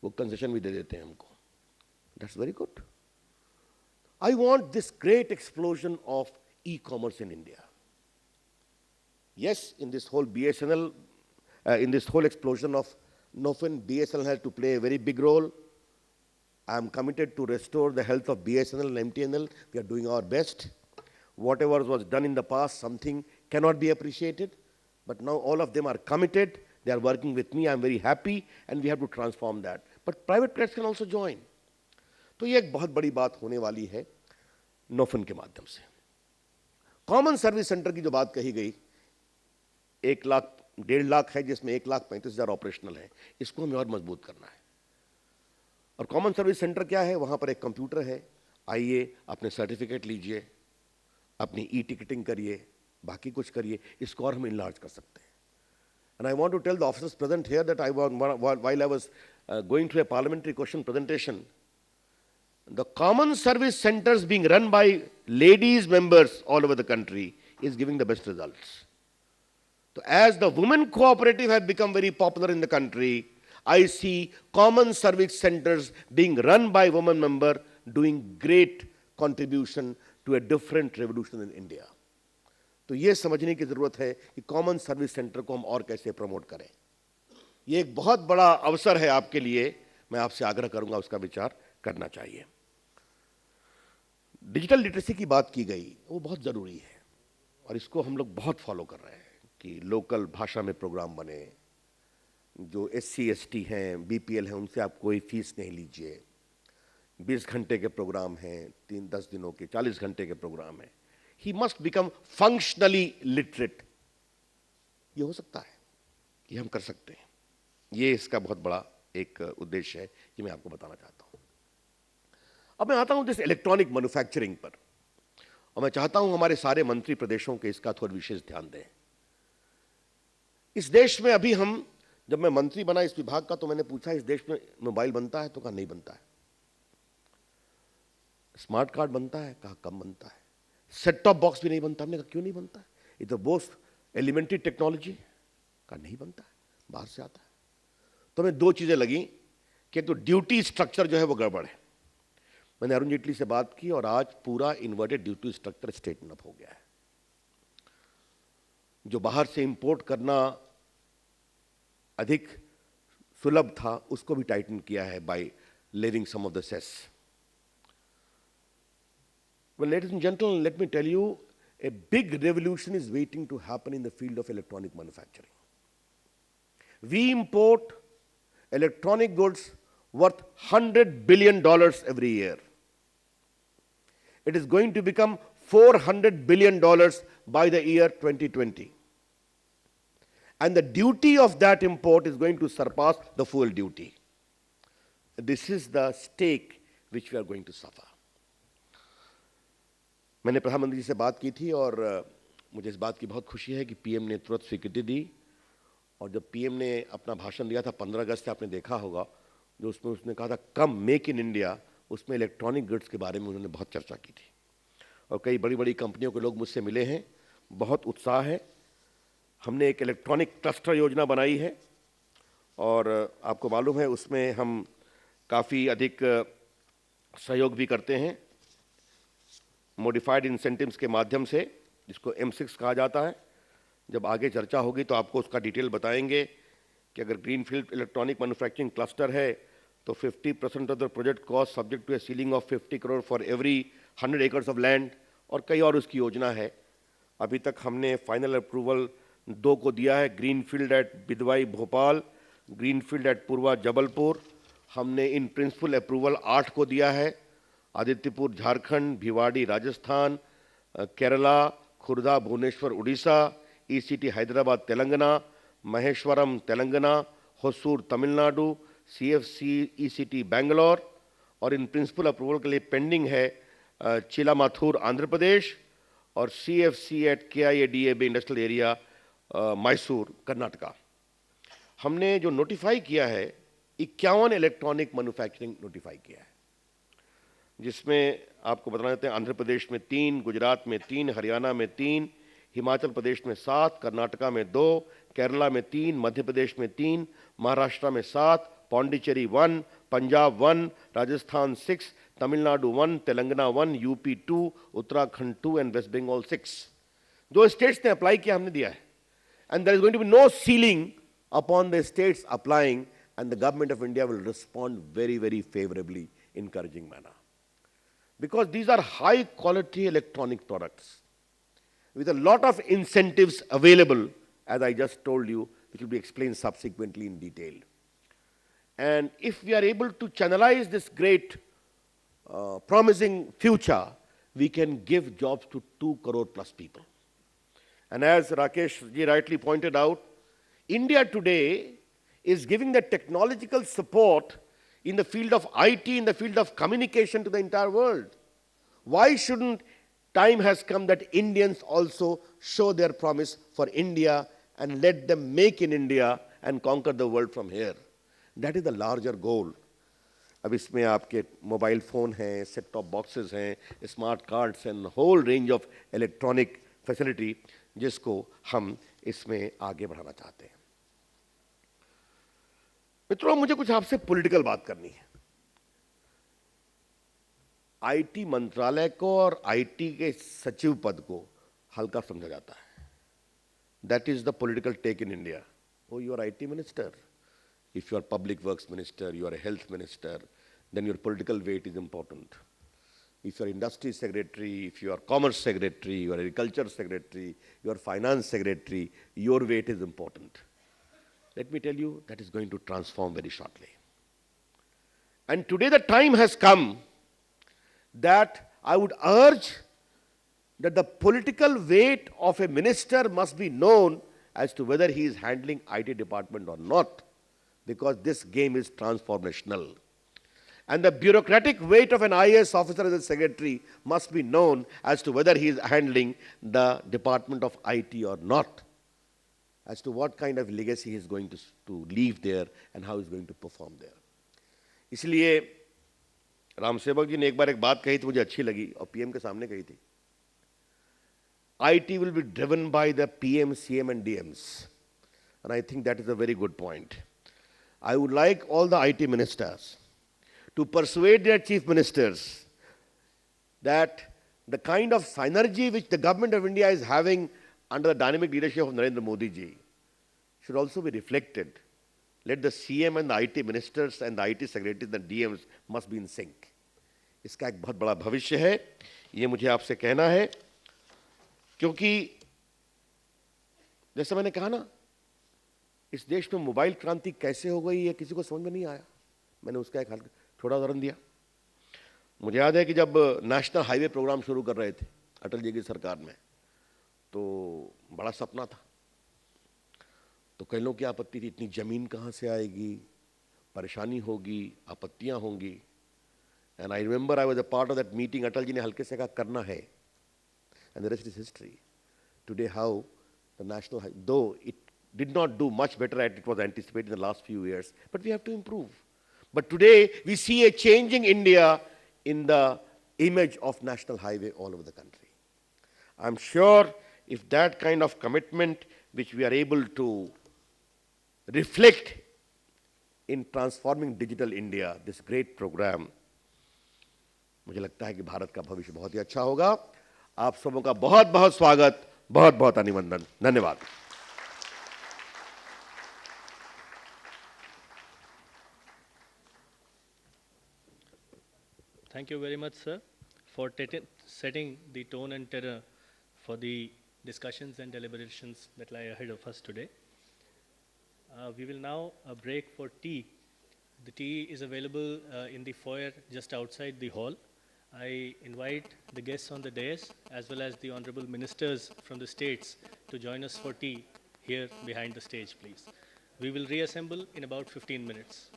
वो कंसेशन भी दे देते हैं हमको. That's very good. I want this great explosion of e-commerce in India. Yes, in this whole BSNL, in this whole explosion of Nofin, BSNL has to play a very big role. I am committed to restore the health of BSNL and MTNL. We are doing our best. Whatever was done in the past, something cannot be appreciated. But now all of them are committed. They are working with me. I am very happy, and we have to transform that. But private players can also join. तो ये एक बहुत बड़ी बात होने वाली है नोफिन के माध्यम से. कॉमन सर्विस सेंटर की जो बात कही गई, 1 लाख 1.5 लाख है, जिसमें 1,35,000 ऑपरेशनल है. इसको हमें और मजबूत करना है. और कॉमन सर्विस सेंटर क्या है? वहां पर एक कंप्यूटर है. आइए, अपने सर्टिफिकेट लीजिए, अपनी ई टिकटिंग करिए, बाकी कुछ करिए. इसको और हम इनलार्ज कर सकते हैं. And I want to tell the officers present here that while I was going through a parliamentary question presentation, the common service centers being run by ladies members all over the country is giving the best results. So as the women cooperative have become very popular in the country, I see common service centers being run by women member doing great contribution to a different revolution in India. तो ये समझने की जरूरत है कि common service centre को हम और कैसे प्रमोट करें. ये एक बहुत बड़ा अवसर है आपके लिए. मैं आपसे आग्रह करूंगा उसका विचार करना चाहिए. डिजिटल लिटरेसी की बात की गई, वो बहुत ज़रूरी है और इसको हम लोग बहुत फॉलो कर रहे हैं कि लोकल भाषा में प्रोग्राम बने. जो SC ST हैं, BPL हैं, उनसे आप कोई फीस नहीं लीजिए. 20 घंटे के प्रोग्राम हैं, 10 दिनों के, 40 घंटे के प्रोग्राम हैं. He must become functionally literate. ये हो सकता है, ये हम कर सकते हैं. ये इसका बहुत बड़ा एक उद्देश्य है कि मैं आपको बताना चाहता हूं. अब मैं आता हूं जिस इलेक्ट्रॉनिक मैन्युफैक्चरिंग पर, और मैं चाहता हूं हमारे सारे मंत्री प्रदेशों के इसका थोड़ा विशेष ध्यान दें. इस देश में अभी हम, जब मैं मंत्री बना इस विभाग का, तो मैंने पूछा इस देश में मोबाइल बनता है? तो कहा नहीं बनता है. स्मार्ट कार्ड बनता है? कहा कम बनता है. सेट टॉप बॉक्स भी नहीं बनता. हमने कहा क्यों नहीं बनता है? ये तो बहुत एलिमेंट्री टेक्नोलॉजी. कहा नहीं बनता है, बाहर से आता है. तो हमें 2 चीजें लगी कि तो ड्यूटी स्ट्रक्चर जो है वो गड़बड़ है. मैंने अरुण जेटली से बात की और आज पूरा inverted duty structure straighten up हो गया है. जो बाहर से इंपोर्ट करना अधिक सुलभ था, उसको भी टाइटन किया है by leaving some of the cess. Well, ladies and gentlemen, let me tell you, a big revolution is waiting to happen in the field of electronic manufacturing. We import electronic goods worth $100 billion every year. It is going to become $400 billion by the year 2020. And the duty of that import is going to surpass the fuel duty. This is the stake which we are going to suffer. मैंने प्रधानमंत्री जी से बात की थी और मुझे इस बात की बहुत खुशी है कि पीएम ने तुरंत स्वीकृति दी. और जब पीएम ने अपना भाषण दिया था 15 अगस्त से, आपने देखा होगा, जो उसमें उसने कहा था कम मेक इन इंडिया, उसमें इलेक्ट्रॉनिक गुड्स के बारे में उन्होंने बहुत चर्चा की थी. और कई बड़ी बड़ी कंपनियों के लोग मुझसे मिले हैं. बहुत उत्साह है. हमने एक इलेक्ट्रॉनिक क्लस्टर योजना बनाई है और आपको मालूम है उसमें हम काफ़ी अधिक सहयोग भी करते हैं मॉडिफाइड इंसेंटिव्स के माध्यम से, जिसको M6 कहा जाता है. जब आगे चर्चा होगी तो आपको उसका डिटेल बताएंगे कि अगर ग्रीनफील्ड इलेक्ट्रॉनिक मैन्युफैक्चरिंग क्लस्टर है तो 50% of the project cost subject to a ceiling of 50 crore for every 100 acres of land, और कई और उसकी योजना है. अभी तक हमने फाइनल अप्रूवल 2 को दिया है. Greenfield at Bidwai Bhopal, greenfield at Purwa Jabalpur. हमने इन प्रिंसिपल अप्रूवल 8 को दिया है. Adityapur Jharkhand, Bhiwadi Rajasthan, Kerala, Khurda Bhubaneswar Orissa, ECT Hyderabad Telangana, Maheshwaram Telangana, Hosur Tamil Nadu, CFC ECT Bangalore. और इन प्रिंसिपल अप्रूवल के लिए पेंडिंग है चिलामाथुर आंध्र प्रदेश और CFC at KIADAB industrial area Mysore Karnataka. हमने जो नोटिफाई किया है 51 इलेक्ट्रॉनिक मैन्युफैक्चरिंग नोटिफाई किया है, जिसमें आपको बताना चाहते हैं आंध्र प्रदेश में 3, गुजरात में 3, हरियाणा में 3, हिमाचल प्रदेश में 7, कर्नाटका में 2, केरला में 3, मध्य प्रदेश में 3, महाराष्ट्र में 7, Pondicherry 1, Punjab 1, Rajasthan 6, Tamil Nadu 1, Telangana 1, UP 2, Uttarakhand 2 and West Bengal 6. जो states ने apply किया हमने दिया है. And there is going to be no ceiling upon the states applying, and the government of India will respond very, very favorably, encouraging manner. Because these are high quality electronic products with a lot of incentives available, as I just told you, which will be explained subsequently in detail. And if we are able to channelize this great promising future, we can give jobs to 2 crore plus people. And as Rakesh ji rightly pointed out, India today is giving the technological support in the field of IT, in the field of communication to the entire world. Why shouldn't time has come that Indians also show their promise for India and let them make in India and conquer the world from here? That is the larger goal. अब इसमें आपके mobile phone हैं, set top boxes हैं, smart cards and whole range of electronic facility जिसको हम इसमें आगे बढ़ाना चाहते हैं. मित्रों, मुझे कुछ आपसे पॉलिटिकल बात करनी है. आईटी मंत्रालय को और आईटी के सचिव पद को हल्का समझा जाता है. That is the political take in India. Oh, you are IT minister. If you are public works minister, you are a health minister, then your political weight is important. If you are industry secretary, if you are commerce secretary, you are agriculture secretary, you are finance secretary, your weight is important. Let me tell you, that is going to transform very shortly. And today the time has come that I would urge that the political weight of a minister must be known as to whether he is handling IT department or not, because this game is transformational. And the bureaucratic weight of an IAS officer as a secretary must be known as to whether he is handling the department of IT or not, as to what kind of legacy he is going to leave there and how he is going to perform there. इसलिए राम सेवक जी ने एक बार एक बात कही थी, मुझे अच्छी लगी और पीएम के सामने कही थी. IT will be driven by the PM, CM and DMs. And I think that is a very good point. I would like all the IT ministers to persuade their chief ministers that the kind of synergy which the government of India is having under the dynamic leadership of Narendra Modi ji should also be reflected. Let the CM and the IT ministers and the IT secretaries and DMs must be in sync. इसका एक बहुत बड़ा भविष्य है, ये मुझे आपसे कहना है, क्योंकि जैसे मैंने कहा ना, इस देश में मोबाइल क्रांति कैसे हो गई ये किसी को समझ में नहीं आया. मैंने उसका एक छोटा उदाहरण दिया. मुझे याद है कि जब नेशनल हाईवे प्रोग्राम शुरू कर रहे थे अटल जी की सरकार में, तो बड़ा सपना था. तो कई लोगों की आपत्ति थी, इतनी जमीन कहाँ से आएगी, परेशानी होगी, आपत्तियाँ होंगी. And I remember I was a part of that meeting. Atal ji ने हल्के से कहा करना है, and the rest is history. Today how the national, though it did not do much better as it was anticipated in the last few years, but we have to improve. But today we see a changing India in the image of national highway all over the country. I'm sure if that kind of commitment which we are able to reflect in transforming digital India, this great program, मुझे लगता है कि भारत का भविष्य बहुत ही अच्छा होगा. आप सबों का बहुत बहुत स्वागत, बहुत बहुत अभिनंदन. धन्यवाद. Thank you very much, sir, for setting the tone and tenor for the discussions and deliberations that lie ahead of us today. We will now break for tea. The tea is available in the foyer just outside the hall. I invite the guests on the dais as well as the honorable ministers from the states to join us for tea here behind the stage, please. We will reassemble in about 15 minutes.